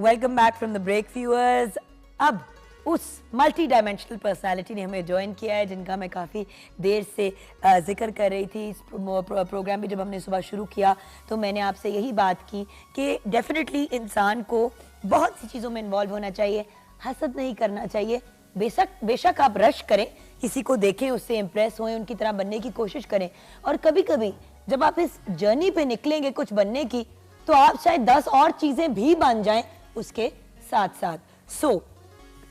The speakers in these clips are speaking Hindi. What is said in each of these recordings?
Welcome back from the break viewers. अब उस मल्टी डायमेंशनल पर्सनालिटी ने हमें ज्वाइन किया है जिनका मैं काफ़ी देर से जिक्र कर रही थी। इस प्रोग्राम भी जब हमने सुबह शुरू किया तो मैंने आपसे यही बात की कि डेफिनेटली इंसान को बहुत सी चीज़ों में इन्वॉल्व होना चाहिए, हसद नहीं करना चाहिए। बेशक आप रश करें, किसी को देखें, उससे इम्प्रेस होएं, उनकी तरह बनने की कोशिश करें, और कभी कभी जब आप इस जर्नी पे निकलेंगे कुछ बनने की तो आप शायद 10 और चीज़ें भी बन जाएं उसके साथ साथ।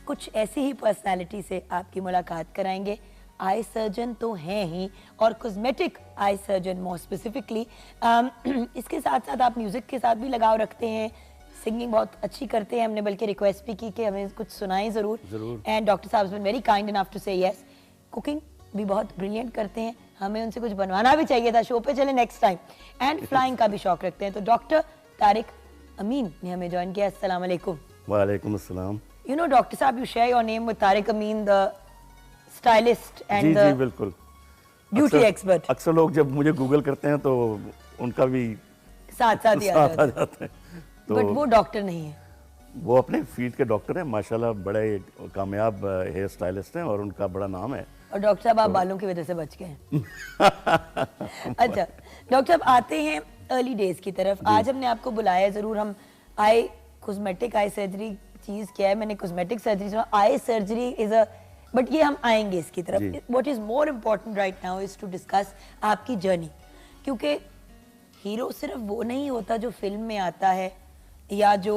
कुछ ऐसी ही पर्सनालिटी से आपकी मुलाकात कराएंगे। आई सर्जन तो हैं ही, और cosmetic eye surgeon more specifically. इसके साथ साथ आप म्यूजिक के साथ भी लगाव रखते हैं, सिंगिंग बहुत अच्छी करते हैं। हमने बल्कि रिक्वेस्ट भी की कि हमें कुछ सुनाएं ज़रूर। एंड डॉक्टर साहब been very kind enough to say yes. Cooking भी बहुत ब्रिलियंट करते हैं, हमें उनसे कुछ बनवाना भी चाहिए था, शो पे चले नेक्स्ट टाइम। एंड फ्लाइंग का भी शौक रखते हैं। तो डॉक्टर तारिक अमीन ने हमें ज्वाइन किया। अस्सलाम वालेकुम। वालेकुम अस्सलाम। You know, Doctor Saab, you share your name with Tariq Amin, the stylist and जी बिल्कुल, beauty expert. अक्सर लोग जब मुझे गूगल करते हैं तो उनका भी साथ आ जाते हैं। तो बट वो डॉक्टर नहीं है, वो अपने फील्ड के डॉक्टर हैं, माशाल्लाह बड़े कामयाब हेयर स्टाइलिस्ट हैं और उनका बड़ा नाम है। और डॉक्टर साहब आप बालों की वजह से बच गए हैं। अच्छा डॉक्टर साहब, आते हैं अर्ली डेज की तरफ। आज हमने आपको बुलाया जरूर, हम आई कॉस्मेटिक आई सर्जरी चीज क्या है, मैंने कॉस्मेटिक सर्जरी सुना, eye surgery is a, but ये हम आएंगे इसकी तरफ। What is more important right now is to discuss आपकी जर्नी, क्योंकि हीरो सिर्फ वो नहीं होता जो फिल्म में आता है या जो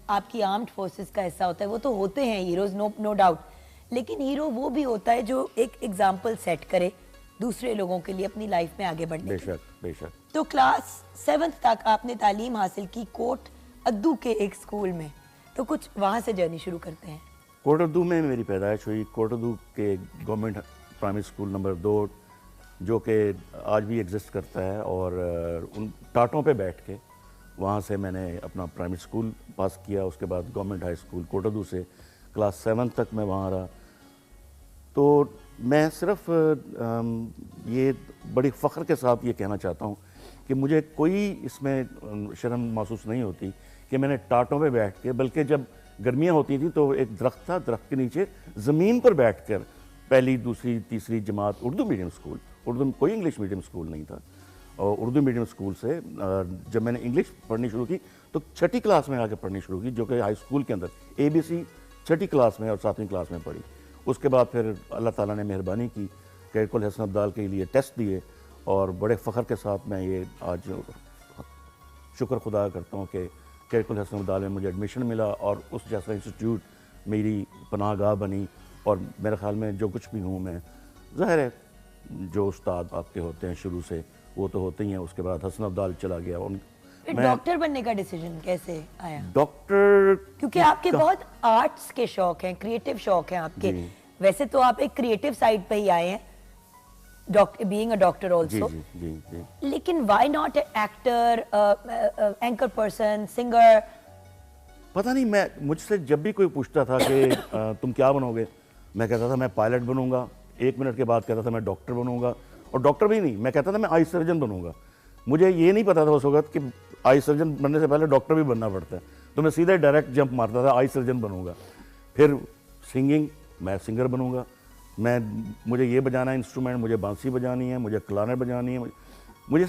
आपकी आर्म्ड फोर्सेस का हिस्सा होता है, वो तो होते हैं हीरोज, नो डाउट, लेकिन हीरो वो भी होता है जो एक एग्जाम्पल सेट करे दूसरे लोगों के लिए अपनी लाइफ में आगे बढ़ने के लिए। बेशक। तो क्लास 7th तक आपने तालीम हासिल की कोट अद्दू के एक स्कूल में, तो कुछ वहाँ से जर्नी शुरू करते हैं। कोट उर्दू में मेरी पैदाइश हुई, कोट उर्दू के गवर्नमेंट प्राइमरी स्कूल नंबर 2, जो कि आज भी एग्जिस्ट करता है, और उन टाटों पे बैठ के वहाँ से मैंने अपना प्राइमरी स्कूल पास किया। उसके बाद government high school Kot Urdu से क्लास 7 तक मैं वहाँ रहा। तो मैं सिर्फ ये बड़ी फ़ख्र के साथ ये कहना चाहता हूँ कि मुझे कोई इसमें शर्म महसूस नहीं होती कि मैंने टाटों पे बैठ के, बल्कि जब गर्मियाँ होती थी तो एक दरख्त था, दरख्त के नीचे ज़मीन पर बैठकर पहली दूसरी तीसरी जमात उर्दू मीडियम स्कूल, उर्दू में कोई इंग्लिश मीडियम स्कूल नहीं था, और उर्दू मीडियम स्कूल से जब मैंने इंग्लिश पढ़नी शुरू की तो 6ठी क्लास में आकर पढ़नी शुरू की, जो कि हाई स्कूल के अंदर ABC 6ठी क्लास में और 7वीं क्लास में पढ़ी। उसके बाद फिर अल्लाह ताला ने मेहरबानी की, कैरकुल हसन अब्दाल के लिए टेस्ट दिए, और बड़े फ़ख्र के साथ मैं ये आज शुक्र खुदा करता हूँ कि कैरकुल हसन अब्दाल में मुझे एडमिशन मिला, और उस जैसा इंस्टीट्यूट मेरी पनाहगाह बनी। और मेरे ख्याल में जो कुछ भी हूँ मैं, ज़ाहिर है जो उस्ताद आपके होते हैं शुरू से वो तो होते ही हैं। उसके बाद हसन अब्दाल चला गया। डॉक्टर बनने का डिसीजन कैसे आया? डॉक्टर, क्योंकि आपके बहुत आर्ट्स के शौक हैं, क्रिएटिव शौक हैं आपके। वैसे तो आप एक क्रिएटिव साइड पे ही आए हैं, doctor being a doctor also, लेकिन why not actor, anchor person, singer? पता नहीं, मैं मुझसे जब भी कोई पूछता था कि तुम क्या बनोगे, मैं कहता था मैं पायलट बनूंगा। 1 मिनट के बाद कहता था मैं डॉक्टर बनूंगा, और डॉक्टर भी नहीं, मैं कहता था मैं आई सर्जन बनूंगा। मुझे ये नहीं पता था उस वक्त कि आई सर्जन बनने से पहले डॉक्टर भी बनना पड़ता है, तो मैं सीधे डायरेक्ट जंप मारता था, आई सर्जन बनूंगा। फिर सिंगिंग, मैं सिंगर बनूंगा, मुझे ये बजाना है इंस्ट्रूमेंट, मुझे बांसी बजानी है, मुझे क्लारनेट बजानी है, मुझे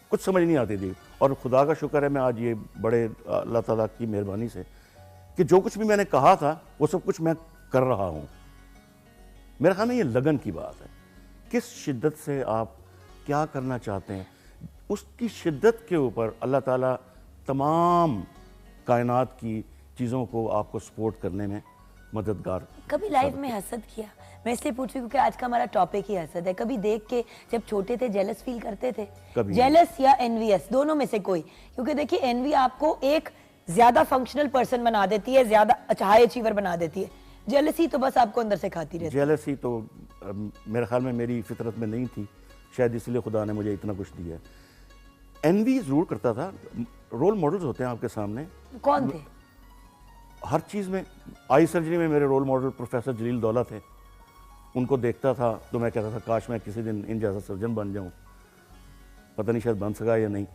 कुछ समझ नहीं आती थी। और खुदा का शुक्र है मैं आज ये बड़े अल्लाह ताला की मेहरबानी से कि जो कुछ भी मैंने कहा था वो सब कुछ मैं कर रहा हूँ। मेरे ख्याल में ये लगन की बात है, किस शिद्दत से आप क्या करना चाहते हैं, उसकी शिद्दत के ऊपर अल्लाह ताला तमाम कायनात की चीज़ों को आपको सपोर्ट करने में मददगार। कभी लाइफ में हसद किया? मैं इसलिए पूछ रही हूँ क्योंकि आज का हमारा टॉपिक ही हसद है। कभी देख के जब छोटे थे जेलस फील करते थे? जेलस या एनवियस, दोनों में से कोई? क्योंकि देखिए एनवी आपको एक ज्यादा फंक्शनल पर्सन बना देती है, ज्यादा हाई अचीवर बना देती है, जेलसी तो बस आपको अंदर से खाती रहती है। जेलसी तो मेरे ख्याल में मेरी फितरत में नहीं थी, शायद इसलिए खुदा ने मुझे इतना कुछ दिया। एनवी जरूर करता था। रोल मॉडल्स होते हैं आपके सामने। कौन थे? हर चीज़ में। आई सर्जरी में मेरे रोल मॉडल प्रोफेसर जलील दौला थे। उनको देखता था तो मैं कहता था काश मैं किसी दिन इन जैसा सर्जन बन जाऊं। पता नहीं शायद बन सका या नहीं।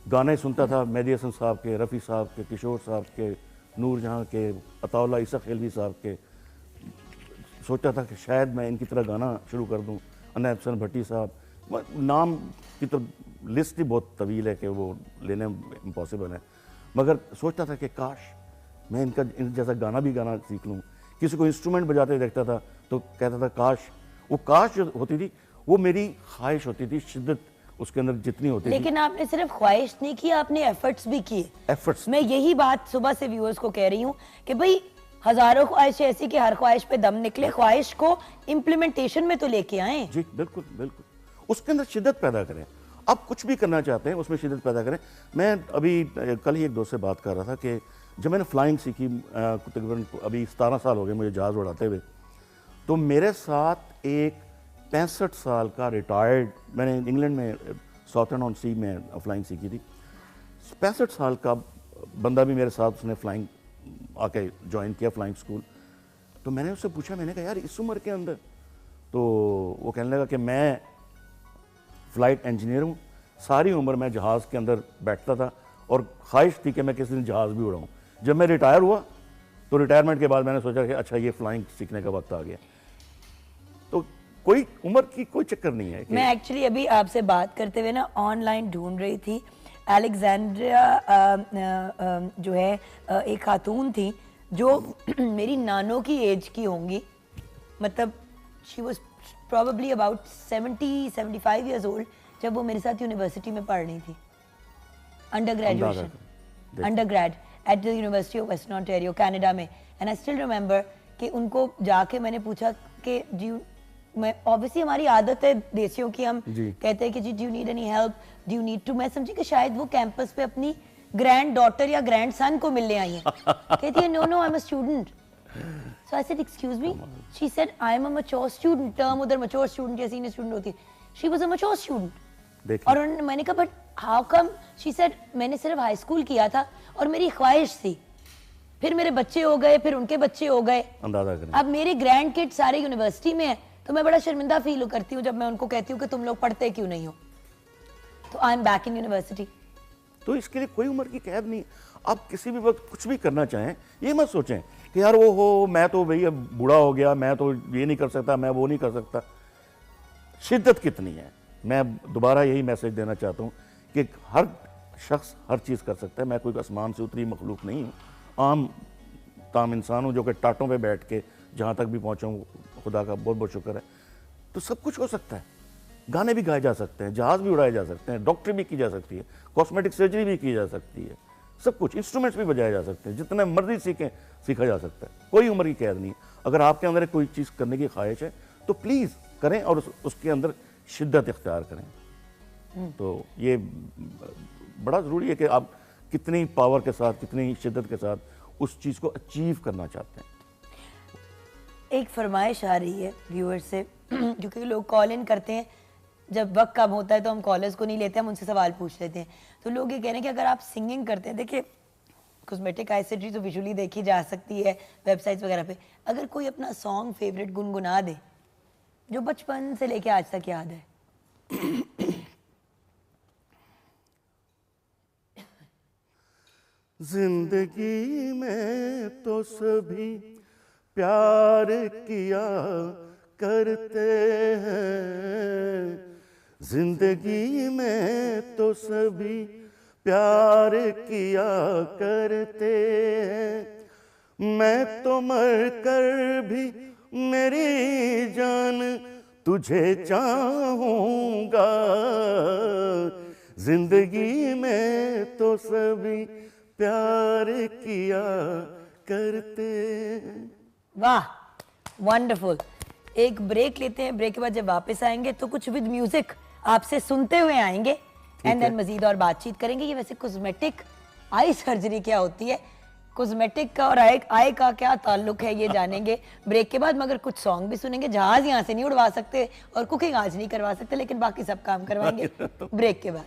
गाने सुनता था मेहदी हसन साहब के, रफ़ी साहब के, किशोर साहब के, नूरजहां के, अताउल्लाह ईसा खिलवी साहब के, सोचा था कि शायद मैं इनकी तरह गाना शुरू कर दूं, अनैब हसन भट्टी साहब, नाम की तो लिस्ट ही बहुत तवील है कि वो लेने इम्पॉसिबल है, मगर सोचता था कि काश मैं इन जैसा गाना भी गाना सीख लूँ। किसी को इंस्ट्रूमेंट बजाते देखता था तो कहता था काश, वो काश जो होती थी वो मेरी ख्वाहिश होती थी, शिद्दत उसके अंदर जितनी होती थी। लेकिन आपने सिर्फ ख्वाहिश नहीं की, आपने एफर्ट्स भी किए। एफर्ट्स, मैं यही बात सुबह से व्यूअर्स को कह रही हूँ कि भाई हजारों ख्वाहिशें ऐसी कि हर ख्वाहिश पे दम निकले, ख्वाहिश को इम्प्लीमेंटेशन में तो लेके आए। जी बिल्कुल बिल्कुल, उसके अंदर शिद्दत पैदा करें। आप कुछ भी करना चाहते हैं उसमें शिद्दत पैदा करें। मैं अभी कल ही एक दोस्त से बात कर रहा था कि जब मैंने फ्लाइंग सीखी, तकरीबन अभी 17 साल हो गए मुझे जहाज़ उड़ाते हुए, तो मेरे साथ एक 65 साल का रिटायर्ड, मैंने इंग्लैंड में साउथर्न ऑन सी में फ्लाइंग सीखी थी, 65 साल का बंदा भी मेरे साथ, उसने फ्लाइंग आके ज्वाइन किया फ्लाइंग स्कूल। तो मैंने उससे पूछा, मैंने कहा यार इस उम्र के अंदर, तो वो कहने लगा कि मैं फ़्लाइट इंजीनियर हूँ, सारी उम्र मैं जहाज़ के अंदर बैठता था और ख्वाहिश थी कि मैं किसी दिन जहाज़ भी उड़ाऊँ। जब मैं रिटायर हुआ तो रिटायरमेंट के बाद मैंने सोचा कि अच्छा ये फ्लाइंग सीखने का वक्त आ गया। तो कोई उम्र की कोई चक्कर नहीं है। मैं एक्चुअली अभी आपसे बात करते हुए ना ऑनलाइन ढूंढ रही थी, अलेक्जेंड्रिया जो है एक खातून थी जो मेरी नानों की एज की होंगी, मतलब she was probably about 75 years old जब वो मेरे साथ यूनिवर्सिटी में पढ़ रही थी, under grade at the university of western Ontario Canada में। एंड आई स्टिल रिमेंबर कि उनको जाके मैंने पूछा कि जी, मैं ऑब्वियसली हमारी आदत है देसियों की, हम कहते हैं कि जी do you need any help, do you need to, मैं समझी कि शायद वो कैंपस पे अपनी ग्रैंड डॉटर या ग्रैंड सन को मिलने आई है। कहती है no no I am a student. So I said, excuse me? She said, I am a mature student. Term उधर mature student या senior student होती है. She was a mature student. और मैंने कहा, but how come? She said, मैंने सिर्फ हाई स्कूल किया था और मेरी ख्वाहिश थी, फिर मेरे बच्चे हो गए, फिर उनके बच्चे हो गए, अंदाजा करें, अब मेरे ग्रैंड किड सारे यूनिवर्सिटी में है, तो मैं बड़ा शर्मिंदा फील करती हूँ जब मैं उनको कहती हूँ कि तुम लोग पढ़ते क्यों नहीं हो। तो I am back in university. तो इसके लिए कोई उम्र की कैद नहीं। आप किसी भी वक्त कुछ भी करना चाहें, ये मत सोचें कि यार वो हो मैं तो भैया बूढ़ा हो गया, मैं तो ये नहीं कर सकता, मैं वो नहीं कर सकता। शिद्दत कितनी है। मैं दोबारा यही मैसेज देना चाहता हूँ कि हर शख्स हर चीज़ कर सकता है। मैं कोई आसमान से उतरी मखलूक नहीं हूँ, आम ताम इंसान हूँ जो कि टाटों पे बैठ के जहाँ तक भी पहुँचा हूँ, खुदा का बहुत बहुत शुक्र है। तो सब कुछ हो सकता है, गाने भी गाए जा सकते हैं, जहाज़ भी उड़ाए जा सकते हैं, डॉक्टरी भी की जा सकती है, कॉस्मेटिक सर्जरी भी की जा सकती है, सब कुछ, इंस्ट्रूमेंट्स भी बजाए जा सकते हैं, जितने मर्जी सीखा जा सकता है। कोई उम्र की कैद नहीं। अगर आपके अंदर कोई चीज़ करने की ख्वाहिश है तो प्लीज़ करें और उसके अंदर शिद्दत इख्तियार करें। तो ये बड़ा ज़रूरी है कि आप कितनी पावर के साथ, कितनी शिद्दत के साथ उस चीज़ को अचीव करना चाहते हैं। एक फरमाइश आ रही है व्यूअर से, क्योंकि लोग कॉल इन करते हैं, जब वक्त कम होता है तो हम कॉलर्स को नहीं लेते, हम उनसे सवाल पूछ लेते हैं। तो लोग ये कह रहे हैं कि अगर आप सिंगिंग करते हैं, देखिए कॉस्मेटिक आइसेट्री तो विजुअली देखी जा सकती है वेबसाइट्स वगैरह पे, अगर कोई अपना सॉन्ग फेवरेट गुनगुना दे जो बचपन से लेके आज तक याद है। जिंदगी में तो सभी प्यार किया करते हैं, जिंदगी में तो सभी प्यार किया करते हैं, मैं तो मर कर भी मेरी जान तुझे चाहूँगा, जिंदगी में तो सभी प्यार किया करते हैं। वाह, वंडरफुल। एक ब्रेक लेते हैं, ब्रेक के बाद जब वापस आएंगे तो कुछ विद म्यूजिक आपसे सुनते हुए आएंगे एंड देन मजीद और बातचीत करेंगे। ये वैसे कॉस्मेटिक आई सर्जरी क्या होती है, कॉस्मेटिक का और आई का क्या ताल्लुक है, ये जानेंगे ब्रेक के बाद। मगर कुछ सॉन्ग भी सुनेंगे। जहाज यहाँ से नहीं उड़वा सकते और कुकिंग आज नहीं करवा सकते, लेकिन बाकी सब काम करवाएंगे ब्रेक के बाद।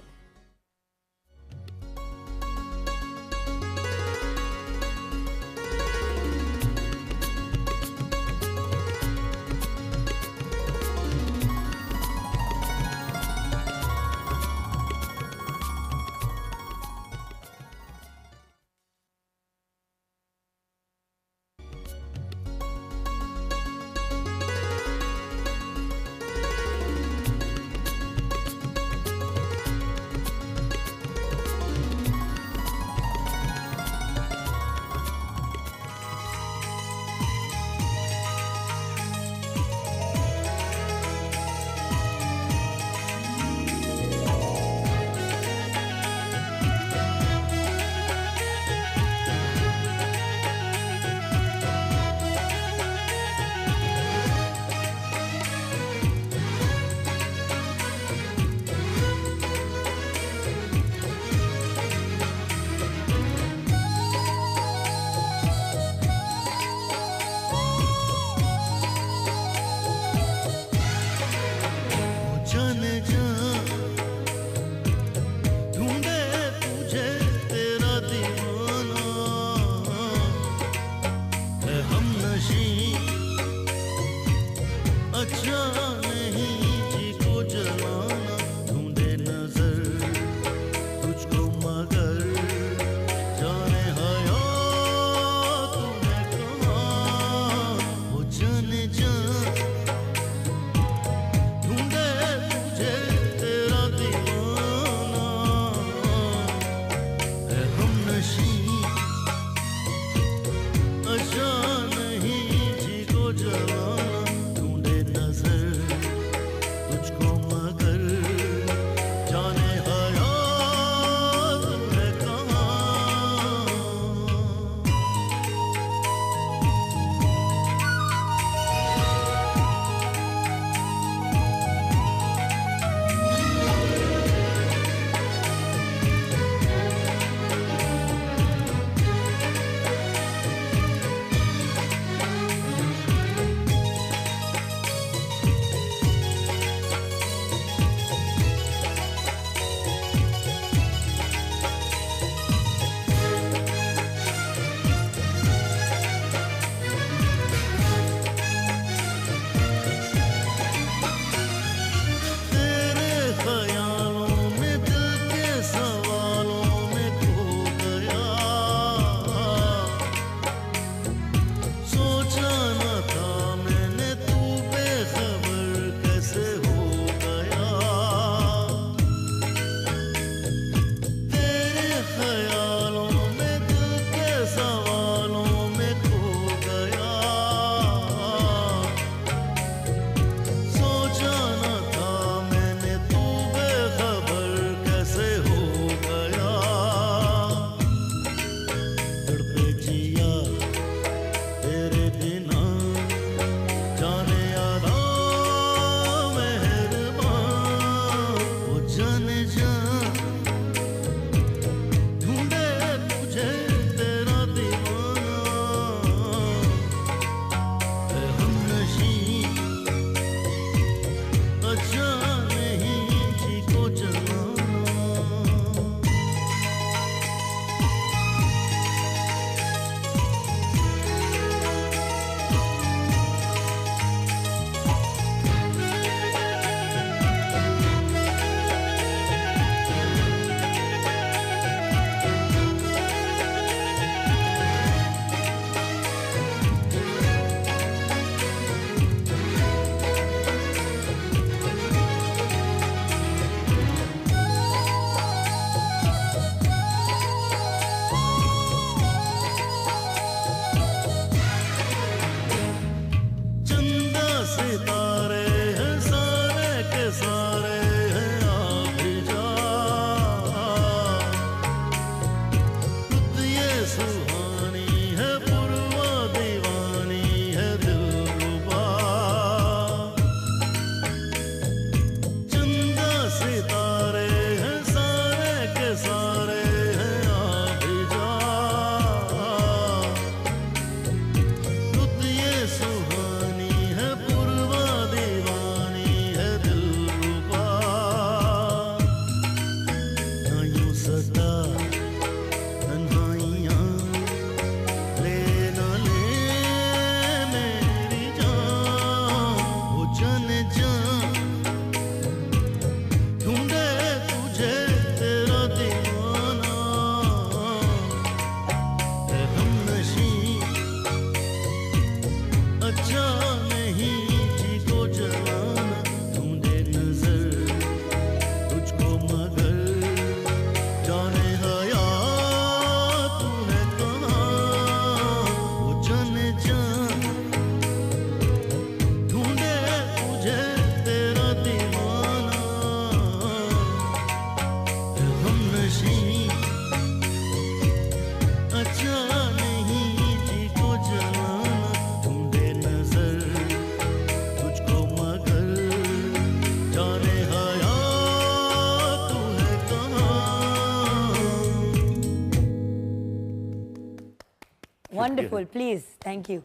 Wonderful, please, thank you,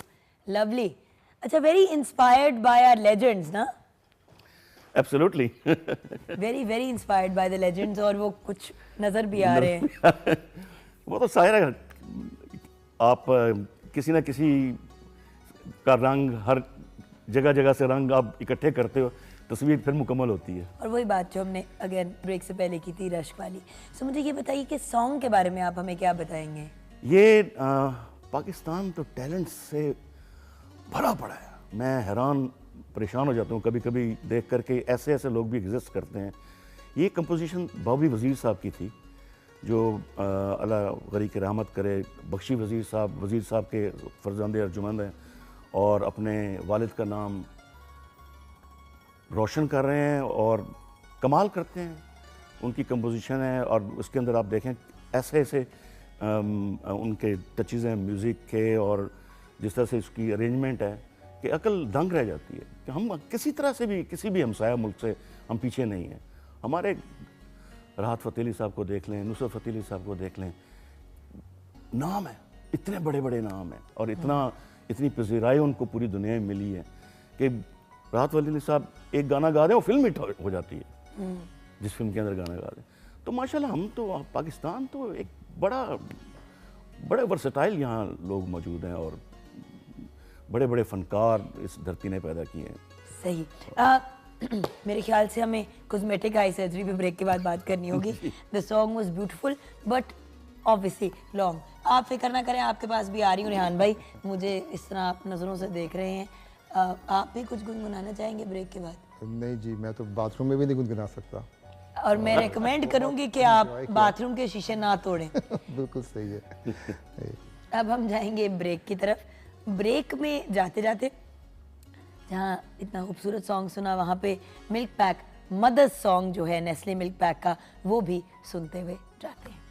lovely. अच्छा, very inspired by our legends ना? Absolutely. Very very inspired by the legends, और वो कुछ नजर भी आ रहे हैं। वो तो शायर है, आप किसी ना किसी का रंग, हर जगह जगह से रंग आप इकट्ठे करते हो, तस्वीर फिर मुकम्मल होती है। और वही बात जो हमने अगेन ब्रेक से पहले की थी, रश्क वाली। सो मुझे ये बताइए कि सॉन्ग के बारे में आप हमें क्या बताएंगे? ये पाकिस्तान तो टैलेंट से भरा पड़ा है। मैं हैरान परेशान हो जाता हूँ कभी कभी देख करके, ऐसे ऐसे लोग भी एग्जिस्ट करते हैं। ये कंपोजिशन बॉबी वज़ीर साहब की थी, जो अल्लाह गरी की रहमत करे, बख्शी वज़ीर साहब के फर्जंदे अर्जुमंद हैं और अपने वालिद का नाम रोशन कर रहे हैं और कमाल करते हैं। उनकी कंपोजिशन है और उसके अंदर आप देखें ऐसे ऐसे उनके टचेज़ हैं म्यूज़िक के, और जिस तरह से इसकी अरेंजमेंट है कि अकल दंग रह जाती है कि हम किसी तरह से भी, किसी भी हमसाया मुल्क से हम पीछे नहीं हैं। हमारे राहत फ़तेह अली साहब को देख लें, नुसरत फ़तेह अली साहब को देख लें, नाम है, इतने बड़े बड़े नाम हैं और इतनी पजीराई उनको पूरी दुनिया में मिली है कि राहत फ़तेह अली साहब एक गाना गा रहे हैं और फिल्म हिट हो जाती है जिस फिल्म के अंदर गाना गा रहे हैं। तो माशाल्लाह हम तो, पाकिस्तान तो एक बड़े वर्सेटाइल यहाँ लोग मौजूद हैं और बड़े बड़े फनकार इस धरती ने पैदा किए हैं। सही। मेरे ख्याल से हमें कॉस्मेटिक आई सर्जरी पे ब्रेक के बाद बात करनी होगी। The song was beautiful but obviously long. आप फिक्र ना करें, आपके पास भी आ रही हूँ रेहान भाई, मुझे इस तरह आप नज़रों से देख रहे हैं। आप भी कुछ गुनगुनाना चाहेंगे ब्रेक के बाद? नहीं जी, मैं तो बाथरूम में भी नहीं गुनगुना सकता। और मैं रेकमेंड करूंगी कि आप बाथरूम के शीशे ना तोड़ें। बिल्कुल सही है। अब हम जाएंगे ब्रेक की तरफ। ब्रेक में जाते जाते जहाँ इतना खूबसूरत सॉन्ग सुना, वहाँ पे मिल्क पैक मदर्स सॉन्ग जो है नेस्ले मिल्क पैक का, वो भी सुनते हुए जाते हैं।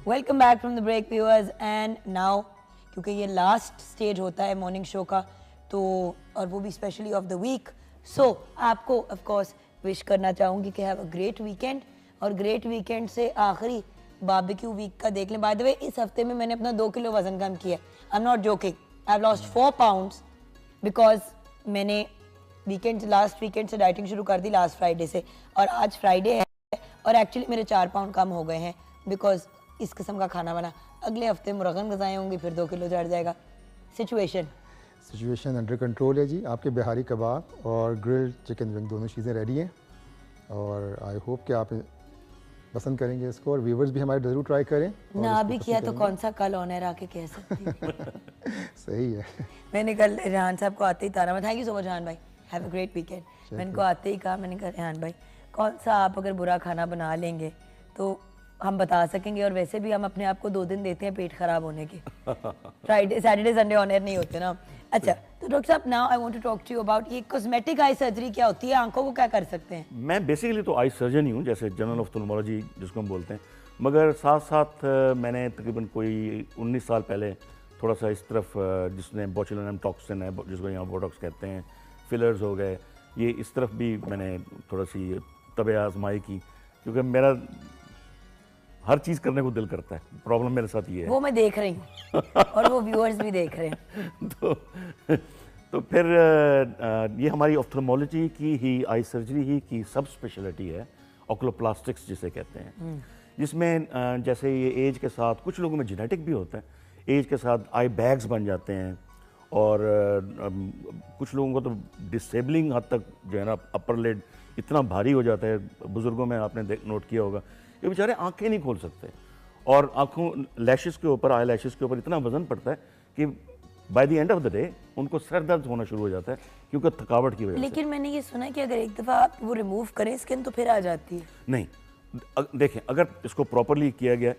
Welcome back from the break viewers. And now क्योंकि ये लास्ट स्टेज होता है मॉर्निंग शो का, तो और वो भी स्पेशली ऑफ द वीक, सो आपको ऑफ कोर्स विश करना चाहूँगी कि हैव अ ग्रेट वीकेंड। और ग्रेट वीकेंड से आखिरी बारबेक्यू वीक का देख लें। बाय द वे, इस हफ्ते में मैंने अपना 2 किलो वजन कम किया। I am not joking, I have lost 4 pounds because मैंने लास्ट वीकेंड से डाइटिंग शुरू कर दी, लास्ट फ्राइडे से, और आज फ्राइडे है और एक्चुअली मेरे 4 पाउंड कम हो गए हैं बिकॉज इस किस्म का खाना बना। अगले हफ्ते मुरगन गज़ाएँ होंगी, फिर 2 किलो चढ़ जाएगा। सिचुएशन अंडर कंट्रोल है जी। आपके बिहारी कबाब और ग्रिल्ड चिकन विंग दोनों चीज़ें रेडी हैं और आई होप कि आप पसंद करेंगे इसको, और व्यूवर्स भी हमारे ज़रूर ट्राई करें। ना अभी किया तो कौन सा कल ऑनर आके कह सकती हूँ। सही है। मैंने कल रेहान साहब को आते ही तारा मैं, thank you so much Rehan भाई, हैव अ ग्रेट वीकेंड। मैंने को आते ही कहा, मैंने कहा रेहान भाई कौन सा आप अगर बुरा खाना बना लेंगे तो हम बता सकेंगे, और वैसे भी हम अपने आप को 2 दिन देते हैं पेट खराब होने के। फ्राइडे सैटरडे संडे ऑनर नहीं होते ना। अच्छा, तो डॉक्टर साहब now I want to talk to you about ये कॉस्मेटिक आई सर्जरी क्या होती है, आंखों को क्या कर सकते हैं? मैं बेसिकली तो आई सर्जन ही हूँ, जैसे जनरल ऑफ्थल्मोलॉजी जिसको हम बोलते हैं, मगर साथ साथ मैंने तकरीबन कोई 19 साल पहले थोड़ा सा इस तरफ, जिसने बोचुलिनम टॉक्सिन है जिसको यहाँ बोटॉक्स कहते हैं, फिलर्स हो गए, ये इस तरफ भी मैंने थोड़ा सी तबे आजमाई की, क्योंकि मेरा हर चीज़ करने को दिल करता है। प्रॉब्लम मेरे साथ ये है, वो मैं देख रही हूँ और वो व्यूअर्स भी देख रहे हैं। तो फिर ये हमारी ऑफ्थल्मोलॉजी की ही, आई सर्जरी ही की सब स्पेशलिटी है, ऑक्लोप्लास्टिक्स जिसे कहते हैं, जिसमें जैसे ये एज के साथ, कुछ लोगों में जेनेटिक भी होता है, एज के साथ आई बैग्स बन जाते हैं, और कुछ लोगों को तो डिसेबलिंग हद तक जो है ना, अपर लिड इतना भारी हो जाता है, बुज़ुर्गों में आपने नोट किया होगा, ये बेचारे आंखें नहीं खोल सकते, और आंखों लैशेस के ऊपर, आई लैशेस के ऊपर इतना वजन पड़ता है कि by the end of the day उनको सर दर्द होना शुरू हो जाता है, क्योंकि थकावट की वजह से। लेकिन मैंने ये सुना है कि अगर एक दफ़ा आप वो रिमूव करें स्किन तो फिर आ जाती है। नहीं, देखें, अगर इसको प्रॉपरली किया गया,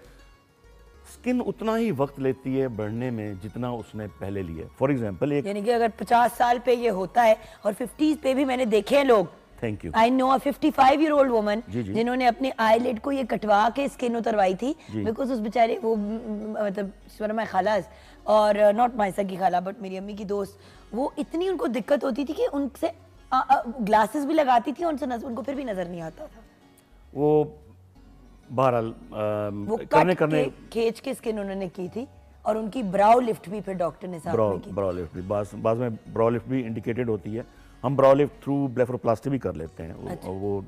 स्किन उतना ही वक्त लेती है बढ़ने में जितना उसने पहले लिया। फॉर एग्जाम्पल एक, यानी कि अगर 50 साल पे ये होता है, और 50s पे भी मैंने देखे हैं लोग, thank you, I know a 55-year-old woman जी, जी। जिन्होंने अपने आईलिड को ये कटवा के स्किन उतरवाई थी, जी। बिकॉज उस बेचारे वो मतलब वन ऑफ माय खालास, और नॉट माय सगी खाला बट मेरी अम्मी की दोस्त, वो इतनी उनको दिक्कत होती थी कि उनसे ग्लासेस भी लगाती थी, उनको फिर भी नजर नहीं आता था। वो बहरहाल वो करने कट करने के खींच के स्किन उन्होंने की थी, और उनकी ब्राउ लिफ्ट भी फिर डॉक्टर ने साथ में की। ब्राउ लिफ्ट भी बाद में ब्राउ लिफ्ट भी इंडिकेटेड होती है। हम ब्राउ लिफ्ट थ्रू ब्लेफरोप्लास्टी भी कर लेते हैं। अच्छा। वो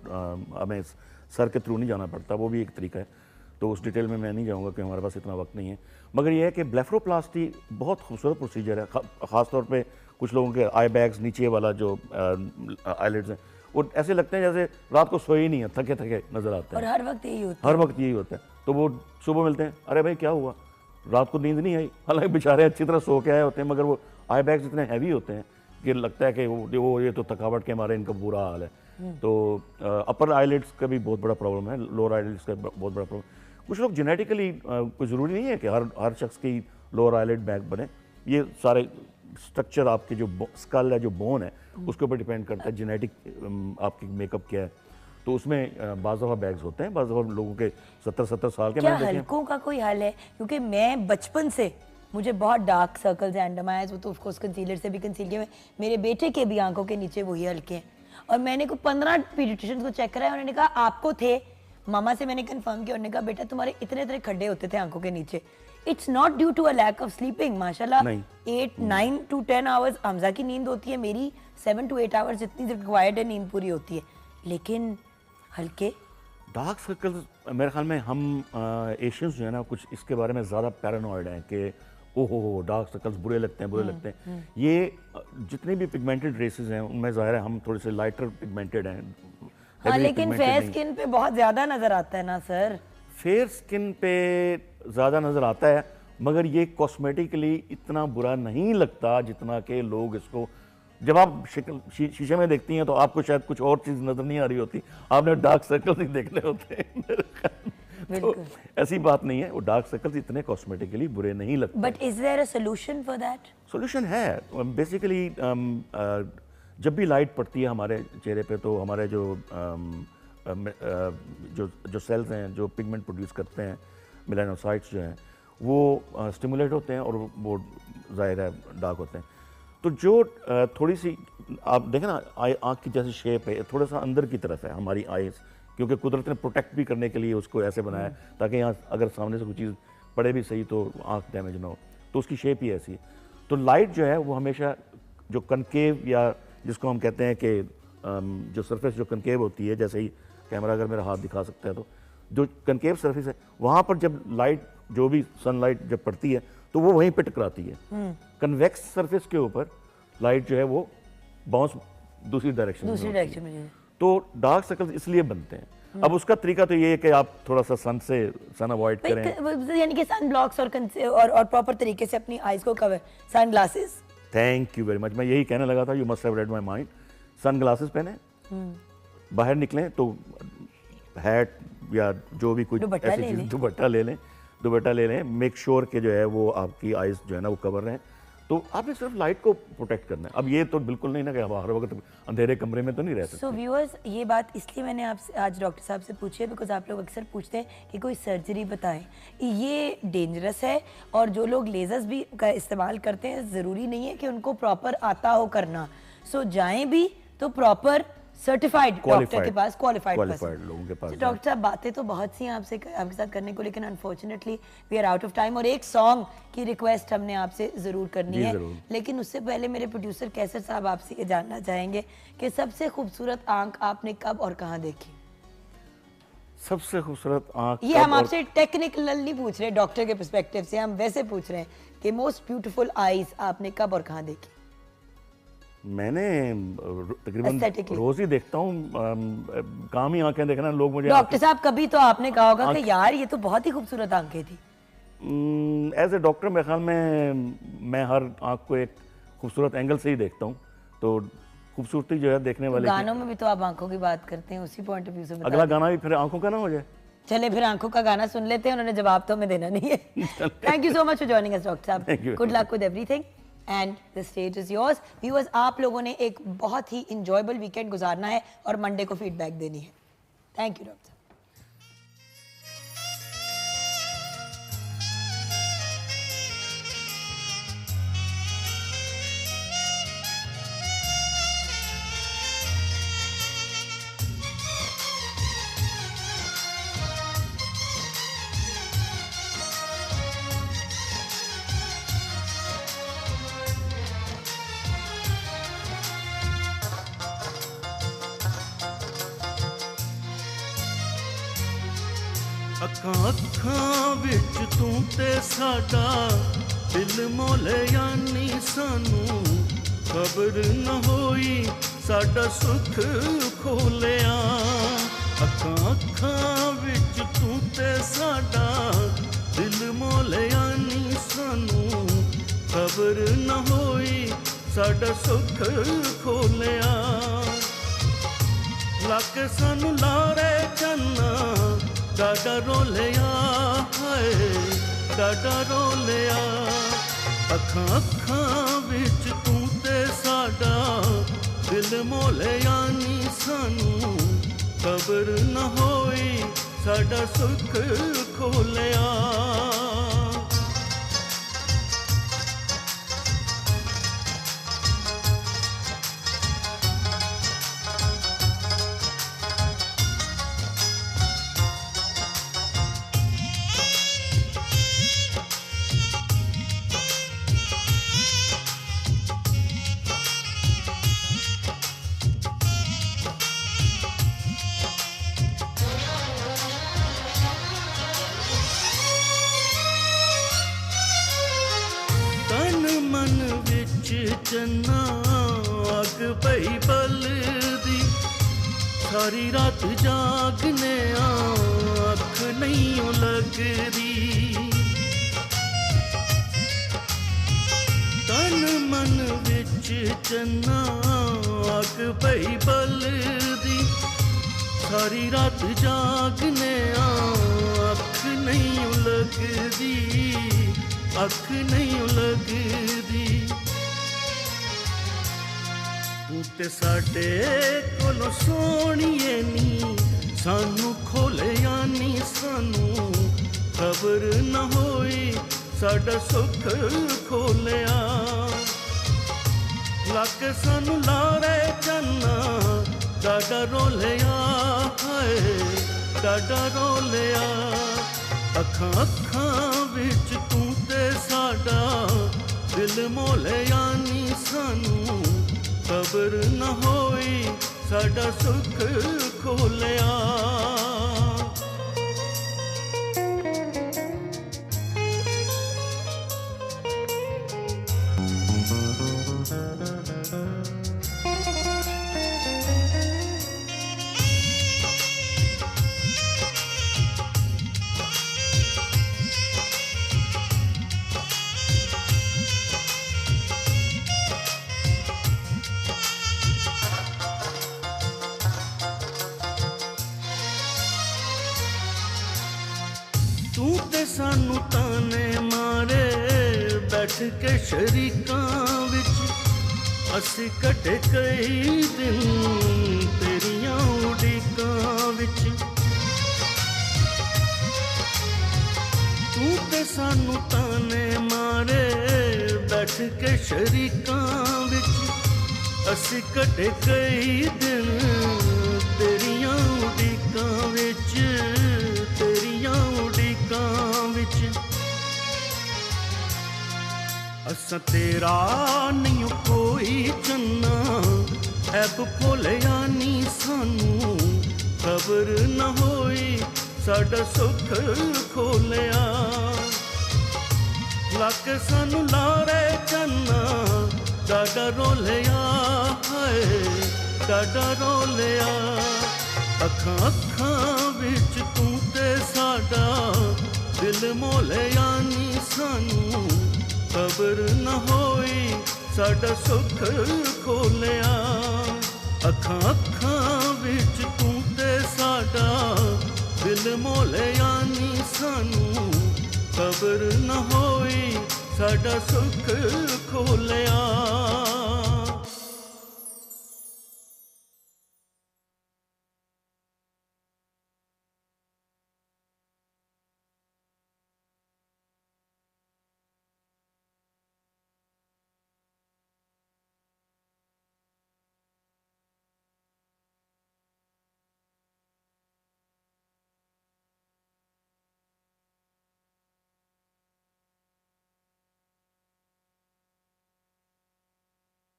हमें सर के थ्रू नहीं जाना पड़ता, वो भी एक तरीका है। तो उस डिटेल में मैं नहीं जाऊंगा कि हमारे पास इतना वक्त नहीं है। मगर यह है कि ब्लेफरोप्लास्टी बहुत खूबसूरत प्रोसीजर है। ख़ास तौर पे कुछ लोगों के आई बैग्स नीचे वाला जो आईलिड्स हैं, वो ऐसे लगते हैं जैसे रात को सोए ही नहीं है, थके थके नजर आते और हैं। हर वक्त यही होता हर वक्त यही होता है। तो वो सुबह मिलते हैं, अरे भाई क्या हुआ, रात को नींद नहीं आई। हालांकि बेचारे अच्छी तरह सो के आए होते हैं, मगर वो आई बैग्स इतने हैवी होते हैं कि लगता है कि वो ये तो थकावट के मारे इनका बुरा हाल है। तो अपर आईलिड्स का भी बहुत बड़ा प्रॉब्लम है, लोअर आईलिड्स का बहुत बड़ा प्रॉब्लम। कुछ लोग जेनेटिकली, कोई ज़रूरी नहीं है कि हर शख्स की लोअर आईलिड बैग बने। ये सारे स्ट्रक्चर आपके जो स्कल है, जो बोन है, उसके ऊपर डिपेंड करता है जेनेटिक आपकी मेकअप क्या है। तो उसमें बाज़ दफ़ा बैग्स होते हैं, बाज़ दफ़ा लोगों के 70 साल के क्या मैंने देखे हैं। हल्कों का कोई हल है? क्योंकि मैं बचपन से, मुझे बहुत डार्क सर्कल्स हैं अंडर माय आईज, वो तो ऑफ कोर्स कंसीलर से भी कंसील किए हुए। मेरे बेटे के भी आंखों के नीचे वही हल्के हैं, और मैंने को 15 पीडियाट्रिशियंस को चेक कराया, उन्होंने कहा आपको थे। मामा से मैंने कंफर्म किया, उन्होंने कहा बेटा तुम्हारे इतने इतने खड्डे होते थे आंखों के नीचे। It's not due to a lack of sleeping, माशाल्लाह। नहीं। 9 to 10 आवर्स हमजा की नींद होती है, मेरी 7 to 8 आवर्स जितनी रिक्वायर्ड है नींद पूरी होती है, लेकिन हल्के। डार्क सर्कल्स, मेरे ख्याल में हम एशियंस जो है ना, कुछ इसके बारे में ज़्यादा पैरानॉइड हैं कि ओहो डार्क सर्कल्स बुरे लगते हैं, बुरे लगते हैं। ये जितने भी पिगमेंटेड रेसेस हैं उनमें ज़ाहिर है हम थोड़े से लाइटर पिगमेंटेड हैं। हाँ, heavily लेकिन pigmented फेयर नहीं। स्किन पे बहुत ज्यादा नजर आता है ना सर। फेयर स्किन पे ज़्यादा नज़र आता है, मगर ये कॉस्मेटिकली इतना बुरा नहीं लगता जितना कि लोग इसको, जब आप शीशे में देखती हैं तो आपको शायद कुछ और चीज़ नज़र नहीं आ रही होती, आपने डार्क सर्कल्स ही देखने होते हैं। तो ऐसी बात नहीं है, वो डार्क सर्कल्स इतने कॉस्मेटिकली बुरे नहीं लगते। But is there a solution for that? Solution है। बेसिकली जब भी लाइट पड़ती है हमारे चेहरे पे, तो हमारे जो सेल्स हैं जो पिगमेंट प्रोड्यूस करते हैं, मेलानोसाइट्स जो हैं, वो स्टिमुलेट होते हैं और वो ज़ाहिर है डार्क होते हैं। तो जो थोड़ी सी आप देखें ना, आँख की जैसी शेप है, थोड़ा सा अंदर की तरफ है हमारी आईज, क्योंकि कुदरत ने प्रोटेक्ट भी करने के लिए उसको ऐसे बनाया है ताकि यहाँ अगर सामने से कोई चीज़ पड़े भी सही तो आँख डैमेज ना हो। तो उसकी शेप ही ऐसी है। तो लाइट जो है वो हमेशा जो कनकेव, या जिसको हम कहते हैं कि जो सरफेस जो कनकेव होती है, जैसे ही कैमरा अगर मेरा हाथ दिखा सकता है, तो जो कनकेव सरफेस है वहाँ पर जब लाइट, जो भी सनलाइट जब पड़ती है तो वो वहीं पे टकराती है। कन्वेक्स सरफेस के ऊपर लाइट जो है वो बाउंस दूसरी डायरेक्शन में। तो डार्क सर्कल्स इसलिए बनते हैं। अब उसका तरीका तो ये है कि आप थोड़ा सा सन अवॉइड करें, यानी कि सन ब्लॉक्स और प्रॉपर तरीके से अपनी आईज को cover, sunglasses. Thank you very much, मैं यही कहने लगा था, you must have read my mind. Sunglasses पहने, बाहर निकलें तो हैट या जो भी कुछ दुपट्टा ऐसी ले चीज़, लें। दुपट्टा ले लें। मेक श्योर कि जो है वो आपकी आइज़ जो है ना वो कवर रहें। तो आपने सिर्फ लाइट को प्रोटेक्ट करना है। अब ये तो बिल्कुल नहीं ना कि आप हर वक्त अंधेरे कमरे में तो नहीं रह सकते। सो व्यूअर्स, ये बात इसलिए मैंने आपसे आज डॉक्टर साहब से पूछी है बिकॉज आप लोग अक्सर पूछते हैं कि कोई सर्जरी बताएं। ये डेंजरस है, और जो लोग लेजर्स भी का इस्तेमाल करते हैं ज़रूरी नहीं है कि उनको प्रॉपर आता हो करना। सो जाएं भी तो प्रॉपर सर्टिफाइड डॉक्टर के पास, क्वालिफाइड लोगों के पास। डॉक्टर साहब, बातें तो बहुत सी हैं आपके साथ करने को, लेकिन unfortunately we are out of time. और एक सॉन्ग की रिक्वेस्ट हमने आपसे जरूर करनी है, लेकिन उससे पहले मेरे प्रोड्यूसर कैसर साहब आपसे ये जानना चाहेंगे कि सबसे खूबसूरत आंख आपने कब और कहाँ देखी? सबसे खूबसूरत आंख, ये हम आपसे टेक्निकल नहीं पूछ रहे, डॉक्टर के पर्सपेक्टिव से हम वैसे पूछ रहे हैं कि मोस्ट ब्यूटीफुल आईज आपने कब और कहाँ देखी? मैंने तकरीबन Aesthetically. रोज ही देखता हूँ, काम ही आंखें देखना। लोग मुझे डॉक्टर साहब कभी तो आपने कहा होगा कि यार ये तो बहुत ही खूबसूरत आंखें थी। एज ए डॉक्टर मेरे ख्याल में मैं हर आंख को एक खूबसूरत एंगल से ही देखता हूँ। तो खूबसूरती जो है देखने वाले की। गानों में भी तो आप आंखों की बात करते हैं, उसी पॉइंट ऑफ व्यू से बता अगला गाना भी फिर आंखों का ना हो जाए। चले फिर आंखों का गाना सुन लेते हैं, उन्होंने जवाब तो हमें देना नहीं है। Thank you so much for joining us doctor Thank साहब, you. Good luck with everything and the stage is yours. Viewers, आप लोगों ने एक बहुत ही इंजॉयबल वीकेंड गुजारना है और मंडे को फीडबैक देनी है। थैंक यू डॉक्टर साहब। ਅੱਖਾਂ ਅੱਖਾਂ ਵਿੱਚ ਤੂੰ ਤੇ ਸਾਡਾ ਦਿਲ ਮੋਲਿਆ ਨੀ ਸਾਨੂੰ ਖਬਰ ਨਾ ਹੋਈ ਸਾਡਾ ਸੁੱਖ ਖੋਲਿਆ ਅੱਖਾਂ ਅੱਖਾਂ ਵਿੱਚ ਤੂੰ ਤੇ ਸਾਡਾ ਦਿਲ ਮੋਲਿਆ ਨੀ ਸਾਨੂੰ ਖਬਰ ਨਾ ਹੋਈ ਸਾਡਾ ਸੁੱਖ ਖੋਲਿਆ ਲੱਕ ਸਾਨੂੰ ਲਾਰੇ ਚੰਨਾ ਡਾਡਾ ਰੋਲਿਆ ਹਾਏ ਡਾਡਾ ਰੋਲਿਆ ਅੱਖਾਂ ਅੱਖਾਂ ਵਿੱਚ ਤੂੰ ਤੇ ਸਾਡਾ ਦਿਲ ਮੋਲਿਆ ਨੀ ਸਾਨੂੰ ਖਬਰ ਨਾ ਹੋਈ ਸਾਡਾ ਸੁੱਖ ਖੋਲਿਆ ਚੰਨਾ ਅੱਗ ਪਈ ਬਲਦੀ ਸਾਰੀ ਰਾਤ ਜਾਗਨੇ ਆ ਅੱਖ ਨਹੀਂ ਲੱਗਦੀ ਤਨ ਮਨ ਵਿੱਚ ਚੰਨਾ ਅੱਗ ਪਈ ਬਲਦੀ ਸਾਰੀ ਰਾਤ ਜਾਗਨੇ ਆ ਅੱਖ ਨਹੀਂ ਲੱਗਦੀ ਅੱਖ ਨਹੀਂ ਲੱਗਦੀ ਤੂੰ ਤੇ ਸਾਡੇ ਕੋਲੋਂ ਸੋਹਣੀਏ ਨੀ ਸਾਨੂੰ ਖੋਲਿਆ ਨੀ ਸਾਨੂੰ ਖਬਰ ਨਾ ਹੋਈ ਸਾਡਾ ਸੁੱਖ ਖੋਲਿਆ ਲੱਕ ਸਾਨੂੰ ਲਾਰੇ ਚੰਨਾ ਡਾਡਾ ਰੋਲਿਆ ਹਾਏ ਡਾਡਾ ਰੋਲਿਆ ਅੱਖਾਂ ਅੱਖਾਂ ਵਿੱਚ ਤੂੰ ਤੇ ਸਾਡਾ ਦਿਲ ਮੋਲਿਆ ਨੀ ਸਾਨੂੰ ਖਬਰ ਨਾ ਹੋਈ ਸਾਡਾ ਸੁੱਖ ਖੋਲਿਆ ਤੂੰ ਤੇ ਸਾਨੂੰ ਤਾਨੇ ਮਾਰੇ ਬੈਠ ਕੇ ਸ਼ਰੀਕਾਂ ਵਿੱਚ ਅਸੀਂ ਕੱਟੇ ਕਈ ਦਿਨ ਤੇਰੀਆਂ ਉਡੀਕਾਂ ਵਿੱਚ ਤੂੰ ਤੇ ਸਾਨੂੰ ਤਾਨੇ ਮਾਰੇ ਬੈਠ ਕੇ ਸ਼ਰੀਕਾਂ ਵਿੱਚ ਅਸੀਂ ਕੱਟੇ ਕਈ ਦਿਨ ਤੇਰੀਆਂ ਉਡੀਕਾਂ ਵਿੱਚ ਤੇਰੀਆਂ ਉਡੀਕਾਂ ਵਿੱਚ ਅਸਾਂ ਤੇਰਾ ਨਹੀਂ ਕੋਈ ਚੰਨਾ ਐਬ ਭੁੱਲਿਆ ਨੀ ਸਾਨੂੰ ਖਬਰ ਨਾ ਹੋਈ ਸਾਡਾ ਸੁੱਖ ਖੋਲਿਆ ਲੱਕ ਸਾਨੂੰ ਲਾਰੇ ਚੰਨਾ ਡਾਡਾ ਰੋਲਿਆ ਹਾਏ ਡਾਡਾ ਰੋਲਿਆ ਅੱਖਾਂ ਅੱਖਾਂ ਵਿੱਚ ਤੂੰ ਤੇ ਸਾਡਾ ਦਿਲ ਮੋਲਿਆ ਨੀ ਸਾਨੂੰ ਖਬਰ ਨਾ ਹੋਈ ਸਾਡਾ ਸੁੱਖ ਖੋਲਿਆ ਅੱਖਾਂ ਅੱਖਾਂ ਵਿੱਚ ਤੂੰ ਤੇ ਸਾਡਾ ਦਿਲ ਮੋਲਿਆ ਨੀ ਸਾਨੂੰ ਖਬਰ ਨਾ ਹੋਈ ਸਾਡਾ ਸੁੱਖ ਖੋਲਿਆ